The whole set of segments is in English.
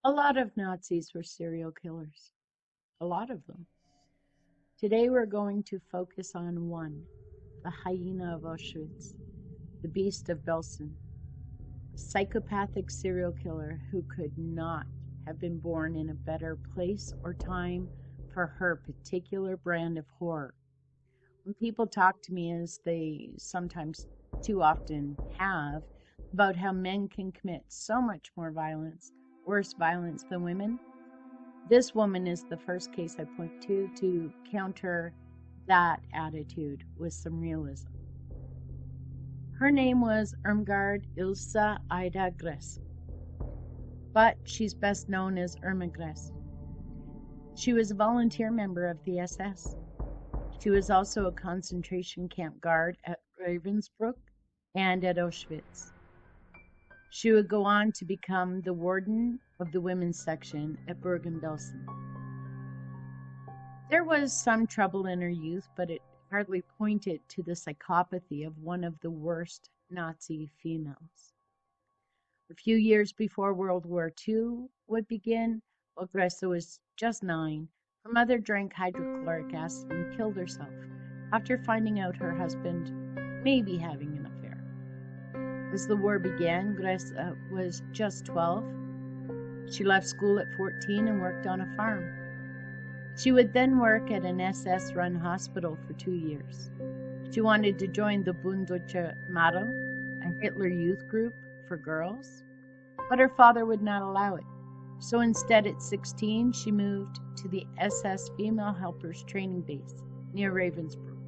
A lot of Nazis were serial killers. A lot of them. Today we're going to focus on one, the Hyena of Auschwitz, the Beast of Belsen, a psychopathic serial killer who could not have been born in a better place or time for her particular brand of horror. When people talk to me, as they sometimes too often have, about how men can commit so much more violence, worse violence than women, this woman is the first case I point to counter that attitude with some realism. Her name was Irmgard Ilse Ida Gress, but she's best known as Irma Gress. She was a volunteer member of the SS. She was also a concentration camp guard at Ravensbrück and at Auschwitz. She would go on to become the warden of the women's section at Bergen-Belsen. There was some trouble in her youth, but it hardly pointed to the psychopathy of one of the worst Nazi females. A few years before World War II would begin, while Gressa was just 9, her mother drank hydrochloric acid and killed herself after finding out her husband may be having an affair. As the war began, Gressa was just 12. She left school at 14 and worked on a farm. She would then work at an SS-run hospital for 2 years. She wanted to join the Bund Deutsche Mädel, a Hitler youth group for girls, but her father would not allow it. So instead, at 16, she moved to the SS Female Helpers Training Base near Ravensbrück,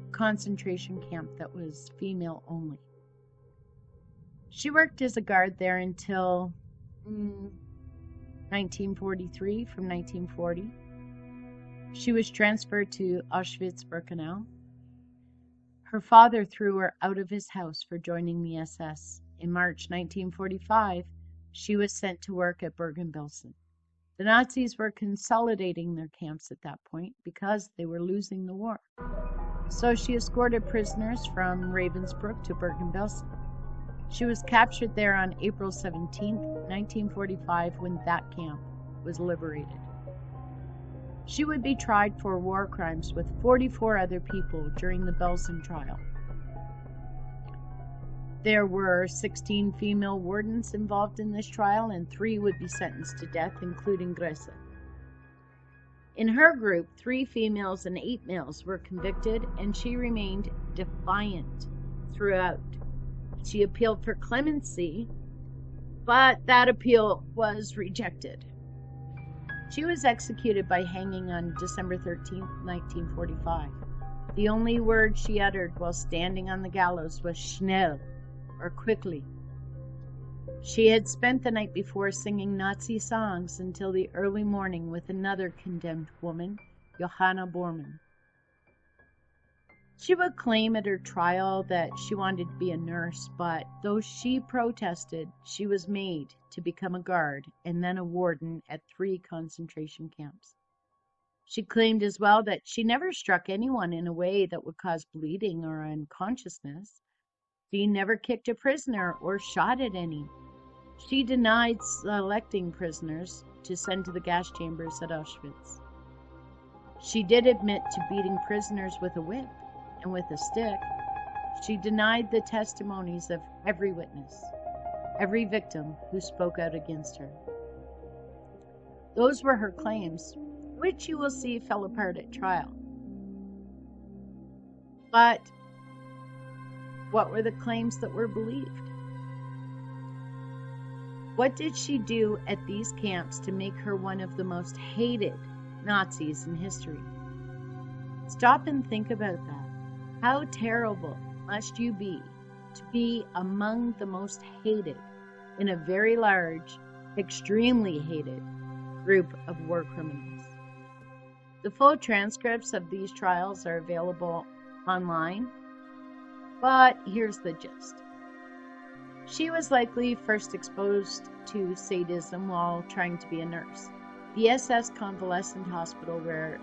a concentration camp that was female only. She worked as a guard there until 1943. From 1940, she was transferred to Auschwitz-Birkenau. Her father threw her out of his house for joining the SS. In March 1945, she was sent to work at Bergen-Belsen. The Nazis were consolidating their camps at that point because they were losing the war. So she escorted prisoners from Ravensbrück to Bergen-Belsen. She was captured there on April 17, 1945, when that camp was liberated. She would be tried for war crimes with 44 other people during the Belsen trial. There were 16 female wardens involved in this trial, and 3 would be sentenced to death, including Gressa. In her group, 3 females and 8 males were convicted, and she remained defiant throughout. She appealed for clemency, but that appeal was rejected. She was executed by hanging on December 13, 1945. The only word she uttered while standing on the gallows was schnell, or quickly. She had spent the night before singing Nazi songs until the early morning with another condemned woman, Johanna Bormann. She would claim at her trial that she wanted to be a nurse, but though she protested, she was made to become a guard and then a warden at 3 concentration camps. She claimed as well that she never struck anyone in a way that would cause bleeding or unconsciousness. She never kicked a prisoner or shot at any. She denied selecting prisoners to send to the gas chambers at Auschwitz. She did admit to beating prisoners with a whip and with a stick. She denied the testimonies of every witness, every victim who spoke out against her. Those were her claims, which you will see fell apart at trial. But what were the claims that were believed? What did she do at these camps to make her one of the most hated Nazis in history? Stop and think about that. How terrible must you be to be among the most hated in a very large, extremely hated group of war criminals? The full transcripts of these trials are available online. But here's the gist. She was likely first exposed to sadism while trying to be a nurse. The SS convalescent hospital where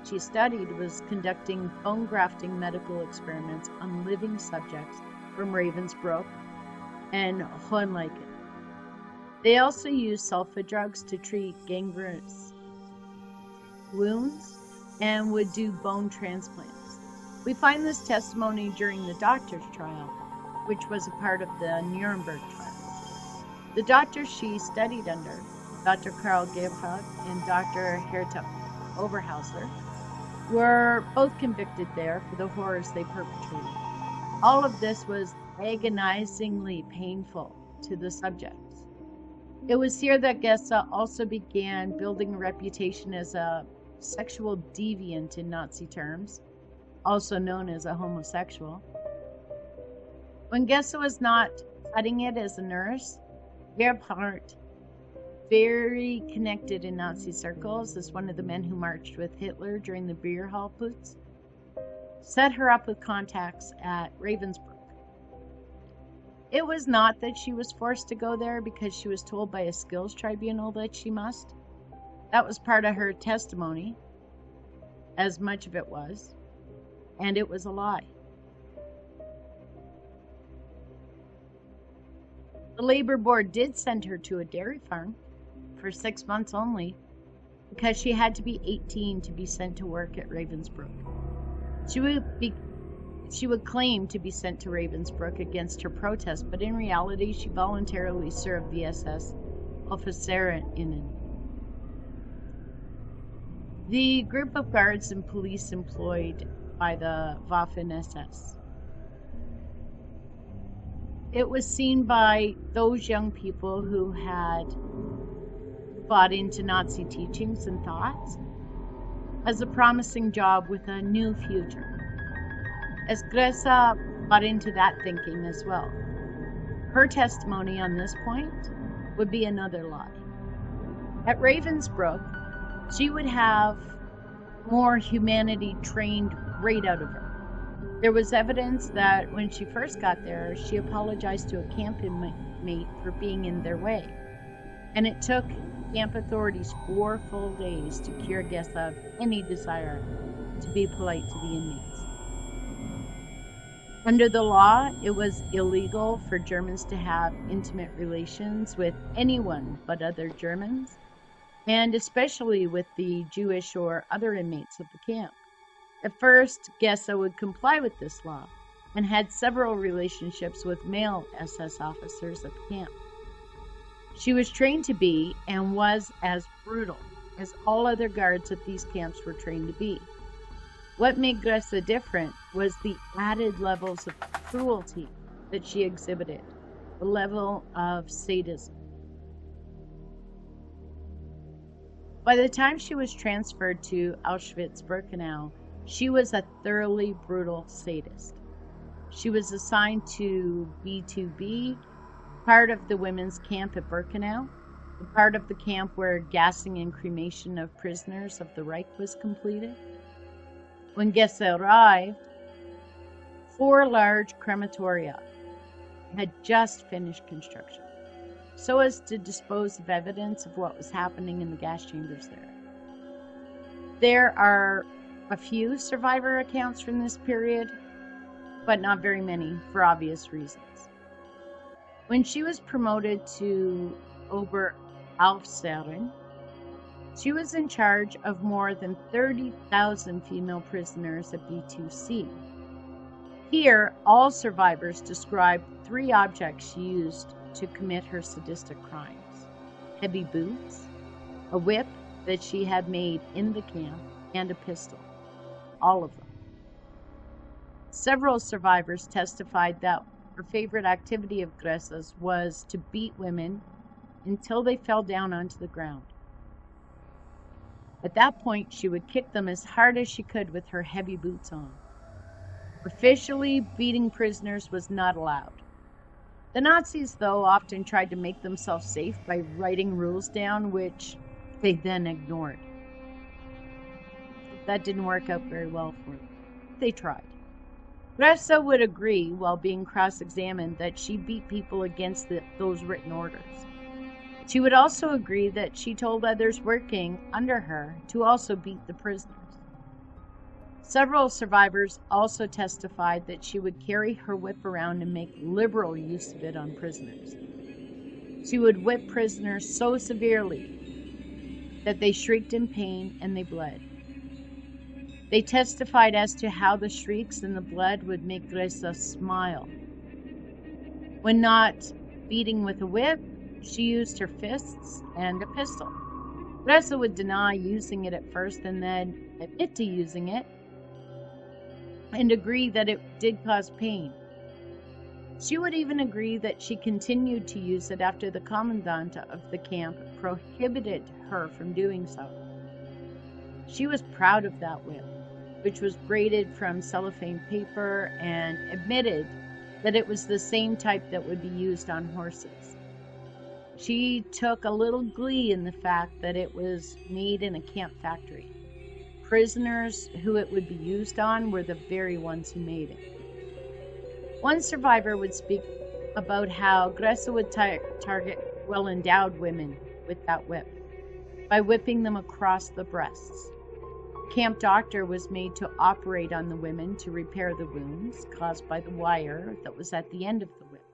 she studied was conducting bone grafting medical experiments on living subjects from Ravensbrück and Hohenleichen. They also used sulfa drugs to treat gangrenous wounds and would do bone transplants. We find this testimony during the doctor's trial, which was a part of the Nuremberg trial. The doctors she studied under, Dr. Karl Gebhardt and Dr. Herta Oberhauser, were both convicted there for the horrors they perpetrated. All of this was agonizingly painful to the subjects. It was here that Gessa also began building a reputation as a sexual deviant in Nazi terms, also known as a homosexual. When Gessa was not cutting it as a nurse, Gebhardt, very connected in Nazi circles as one of the men who marched with Hitler during the beer hall putsch, set her up with contacts at Ravensbrück. It was not that she was forced to go there because she was told by a skills tribunal that she must. That was part of her testimony, as much of it was, and it was a lie. The labor board did send her to a dairy farm for 6 months only because she had to be 18 to be sent to work at Ravensbrück. She would claim to be sent to Ravensbrück against her protest, but in reality she voluntarily served the SS Officerinnen. The group of guards and police employed by the Waffen-SS. It was seen by those young people who had bought into Nazi teachings and thoughts as a promising job with a new future. As Gressa bought into that thinking as well. Her testimony on this point would be another lie. At Ravensbrück, she would have more humanity trained right out of her. There was evidence that when she first got there, she apologized to a camp inmate for being in their way. And it took camp authorities 4 full days to cure Gessa of any desire to be polite to the inmates. Under the law, it was illegal for Germans to have intimate relations with anyone but other Germans, and especially with the Jewish or other inmates of the camp. At first, Gessa would comply with this law and had several relationships with male SS officers at the camp. She was trained to be and was as brutal as all other guards at these camps were trained to be. What made Gressa different was the added levels of cruelty that she exhibited, the level of sadism. By the time she was transferred to Auschwitz-Birkenau, she was a thoroughly brutal sadist. She was assigned to B2B, part of the women's camp at Birkenau, the part of the camp where gassing and cremation of prisoners of the Reich was completed. When Gessa arrived, 4 large crematoria had just finished construction, so as to dispose of evidence of what was happening in the gas chambers there. There are a few survivor accounts from this period, but not very many for obvious reasons. When she was promoted to Oberaufseherin, she was in charge of more than 30,000 female prisoners at B2C. Here, all survivors described 3 objects she used to commit her sadistic crimes: heavy boots, a whip that she had made in the camp, and a pistol. All of them. Several survivors testified that her favorite activity of Gressa's was to beat women until they fell down onto the ground. At that point, she would kick them as hard as she could with her heavy boots on. Officially, beating prisoners was not allowed. The Nazis, though, often tried to make themselves safe by writing rules down, which they then ignored. That didn't work out very well for them. They tried. Gressa would agree, while being cross-examined, that she beat people against those written orders. She would also agree that she told others working under her to also beat the prisoners. Several survivors also testified that she would carry her whip around and make liberal use of it on prisoners. She would whip prisoners so severely that they shrieked in pain and they bled. They testified as to how the shrieks and the blood would make Gresa smile. When not beating with a whip, she used her fists and a pistol. Gresa would deny using it at first and then admit to using it and agree that it did cause pain. She would even agree that she continued to use it after the commandant of the camp prohibited her from doing so. She was proud of that whip, which was braided from cellophane paper, and admitted that it was the same type that would be used on horses. She took a little glee in the fact that it was made in a camp factory. Prisoners who it would be used on were the very ones who made it. One survivor would speak about how Gresa would target well-endowed women with that whip by whipping them across the breasts. The camp doctor was made to operate on the women to repair the wounds caused by the wire that was at the end of the whip.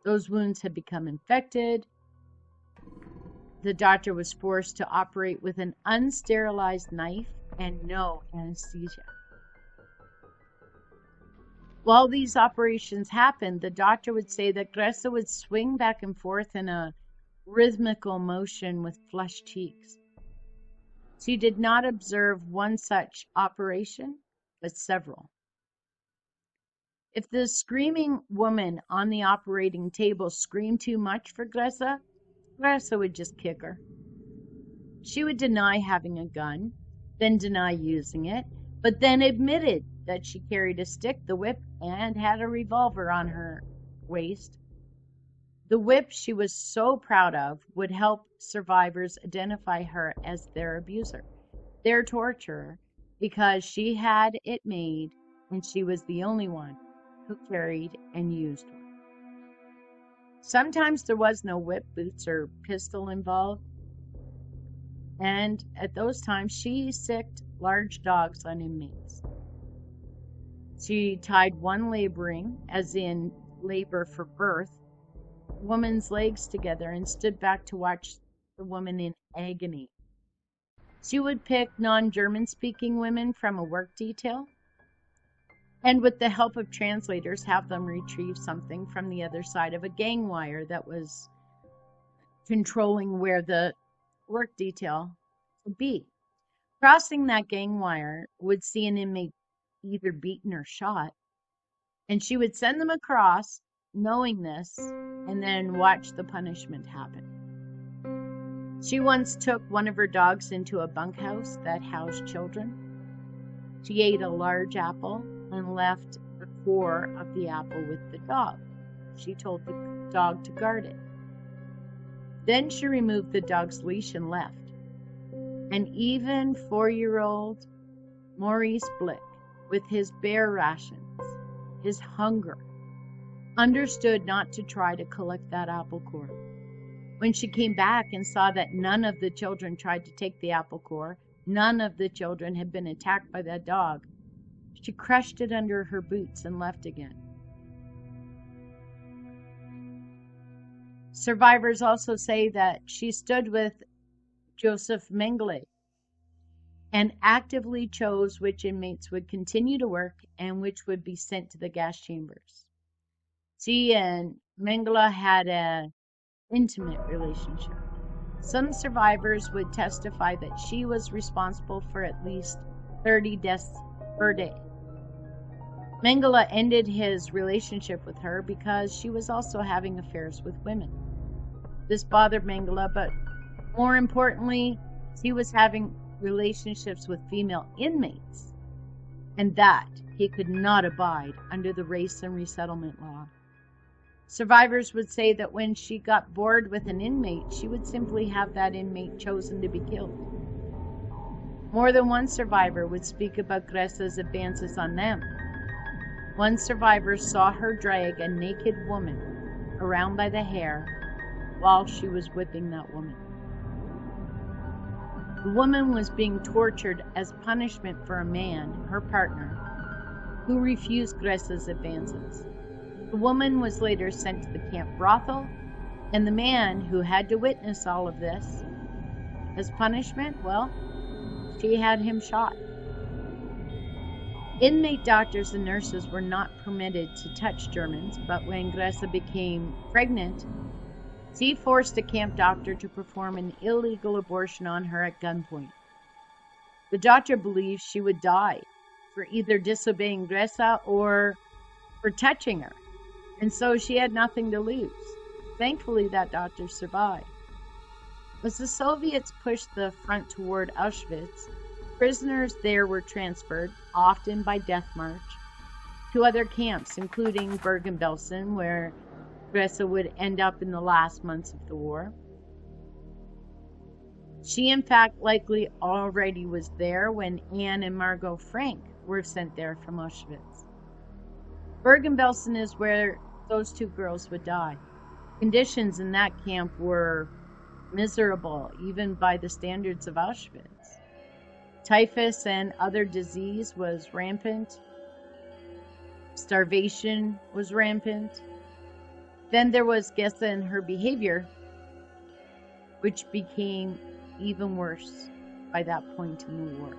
Those wounds had become infected. The doctor was forced to operate with an unsterilized knife and no anesthesia. While these operations happened, the doctor would say that Gresa would swing back and forth in a rhythmical motion with flushed cheeks. She did not observe one such operation, but several. If the screaming woman on the operating table screamed too much for Gresa, Gresa would just kick her. She would deny having a gun, then deny using it, but then admitted that she carried a stick, the whip, and had a revolver on her waist. The whip she was so proud of would help survivors identify her as their abuser, their torturer, because she had it made and she was the only one who carried and used one. Sometimes there was no whip, boots, or pistol involved, and at those times she sicked large dogs on inmates. She tied one laboring, as in labor for birth, woman's legs together and stood back to watch the woman in agony. She would pick non-German speaking women from a work detail and with the help of translators have them retrieve something from the other side of a gang wire that was controlling where the work detail would be. Crossing that gang wire would see an inmate either beaten or shot, and she would send them across knowing this and then watch the punishment happen. She once took one of her dogs into a bunkhouse that housed children. She ate a large apple and left the core of the apple with the dog. She told the dog to guard it. Then she removed the dog's leash and left. And even 4-year-old Maurice Blick, with his bear rations, his hunger, understood not to try to collect that apple core. When she came back and saw that none of the children tried to take the apple core, none of the children had been attacked by that dog, she crushed it under her boots and left again. Survivors also say that she stood with Joseph Mengele and actively chose which inmates would continue to work and which would be sent to the gas chambers. She and Mengele had an intimate relationship. Some survivors would testify that she was responsible for at least 30 deaths per day. Mengele ended his relationship with her because she was also having affairs with women. This bothered Mengele, but more importantly, he was having relationships with female inmates, and that he could not abide under the race and resettlement law. Survivors would say that when she got bored with an inmate, she would simply have that inmate chosen to be killed. More than one survivor would speak about Gresa's advances on them. One survivor saw her drag a naked woman around by the hair while she was whipping that woman. The woman was being tortured as punishment for a man, her partner, who refused Gresa's advances. The woman was later sent to the camp brothel And the man who had to witness all of this, as punishment, well, she had him shot. Inmate doctors and nurses were not permitted to touch Germans, but when Gressa became pregnant, she forced a camp doctor to perform an illegal abortion on her at gunpoint. The doctor believed she would die for either disobeying Gressa or for touching her, and so she had nothing to lose. Thankfully, that doctor survived. As the Soviets pushed the front toward Auschwitz, prisoners there were transferred, often by death march, to other camps, including Bergen-Belsen, where Gressa would end up in the last months of the war. She, in fact, likely already was there when Anne and Margot Frank were sent there from Auschwitz. Bergen-Belsen is where those two girls would die. Conditions in that camp were miserable, even by the standards of Auschwitz. Typhus and other disease was rampant. Starvation was rampant. Then there was Gressa and her behavior, which became even worse by that point in the war.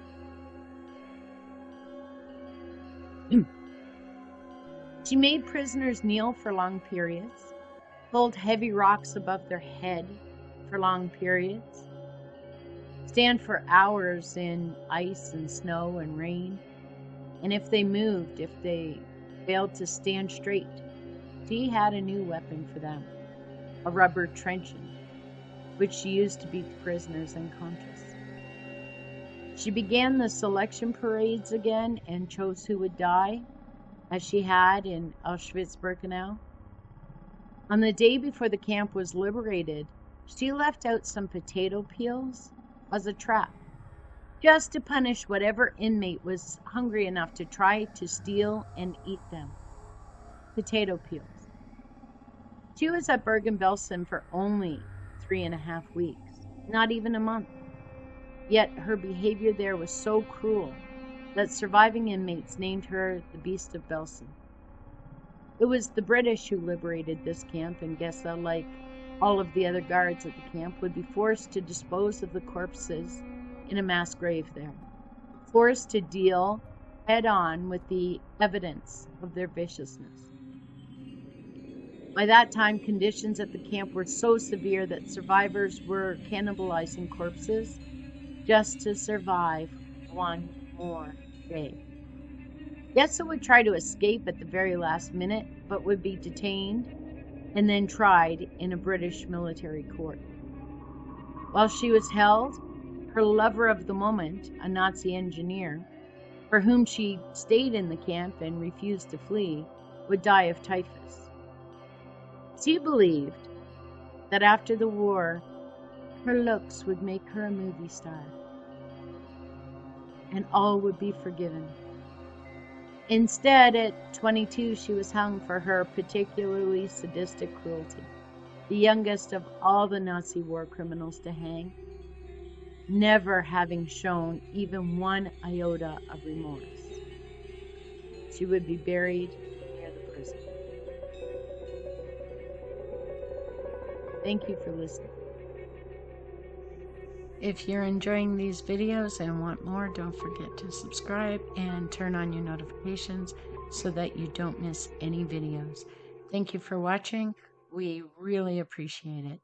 She made prisoners kneel for long periods, hold heavy rocks above their head for long periods, stand for hours in ice and snow and rain, and if they moved, if they failed to stand straight, she had a new weapon for them, a rubber truncheon, which she used to beat the prisoners unconscious. She began the selection parades again and chose who would die, as she had in Auschwitz-Birkenau. On the day before the camp was liberated, she left out some potato peels as a trap, just to punish whatever inmate was hungry enough to try to steal and eat them. Potato peels. She was at Bergen-Belsen for only 3.5 weeks, not even a month. Yet her behavior there was so cruel that surviving inmates named her the Beast of Belsen. It was the British who liberated this camp, and Gressa, like all of the other guards at the camp, would be forced to dispose of the corpses in a mass grave there, forced to deal head-on with the evidence of their viciousness. By that time, conditions at the camp were so severe that survivors were cannibalizing corpses just to survive one more day. Gressa would try to escape at the very last minute, but would be detained and then tried in a British military court. While she was held, her lover of the moment, a Nazi engineer, for whom she stayed in the camp and refused to flee, would die of typhus. She believed that after the war, her looks would make her a movie star, and all would be forgiven. Instead, at 22, she was hung for her particularly sadistic cruelty, the youngest of all the Nazi war criminals to hang, never having shown even one iota of remorse. She would be buried near the prison. Thank you for listening. If you're enjoying these videos and want more, don't forget to subscribe and turn on your notifications so that you don't miss any videos. Thank you for watching. We really appreciate it.